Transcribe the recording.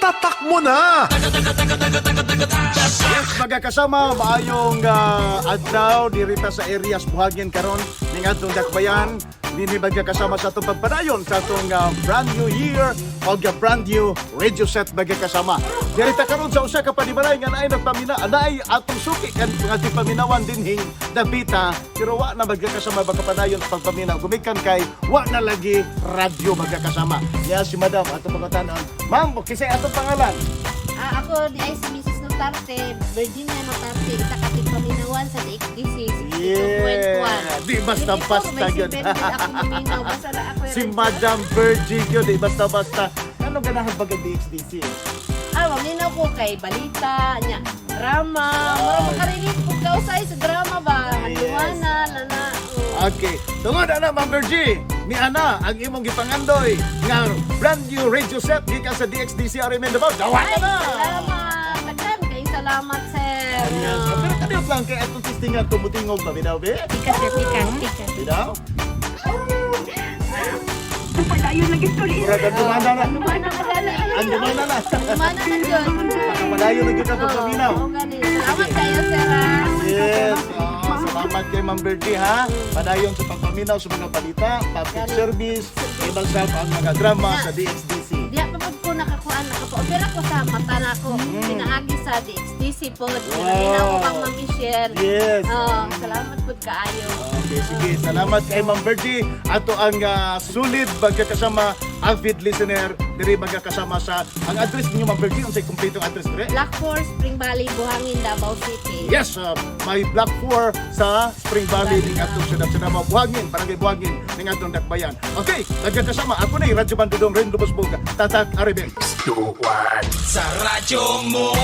itatak mo na! Yes, magkakasama, maayong adlaw, dirita sa areas buhagin karon ning atong dakbayan. Dini magkakasama sa itong pagpadayon sa itong brand new year o brand new radio set magkakasama. Dirita karon sa usa ka panimalay nga naay nagpamina, naay atong suki kan ating paminawan dinhing dapita, pero wa na magkakasama magkapadayon sa pagpamina. Gumikan kay wa na lagi radio magkakasama. Yes, si Madam atong pagkatanon. Ma'am, kisay atong pangalan? Ako di ay si Mrs. Notarte, Virginia Notarte, isa kating paminawan sa DXDC, 62.1. Di basta-basta yun. Ako maminaw, basta na ako Si Madam Virgin yun, di basta-basta. Ano ganahan ba kay DXDC? maminaw ko kay balita, nya, drama, marang makarelate po ka usay sa drama ba, handuana, lana. Okay. Tungod na, Ma'am Virgie. Mi ana ang imong gipangandoy nga brand new radio set gikan sa DXDC Arimendabaw. Dawan Ay, na! salamat, daghan kay salamat sir. Ayan. Pero kadiyot lang kay atong testingan tumutingog ba, binaw, be? Tikas, tikas, tikas. Binaw? Padayon lagi tuloy. Murag ang dumana na. Lumana na dala. Ang dumana na. Lumana na dyan. Padayon na yun atong paminaw. Oo, ganun. Salamat kayo sir ha. Yes. Salamat kay Ma'am Virgie, ha? Padayon sa pagpaminaw sa mga balita, public service, ibang sa ang mga drama sa DXDC. Di pa ko nakakuan, nakapaopera ko sa mata na ako. Pinaagi sa DXDC po. Pinaminaw ko kang Ma'am Michelle. Yes. Salamat po kaayo. Okay, sige. Salamat kay Ma'am Virgie. Ato ang sulit magkakasama avid listener. Diri magkakasama sa ang address ninyo, Ma'am Virgie. Unsay kumpletong address dire? Black Forest, Spring Valley, Buhangin, Davao City. Yes, may Block 4 sa Spring Valley ning atong syudad sa Davao, Buhangin, Barangay Buhangin ning atong dakbayan. Okay, nagkakasama ako ni Radyo Bandudong Ren Lubos Boga, Tatak Ariben. Tuwan Sa radyo mo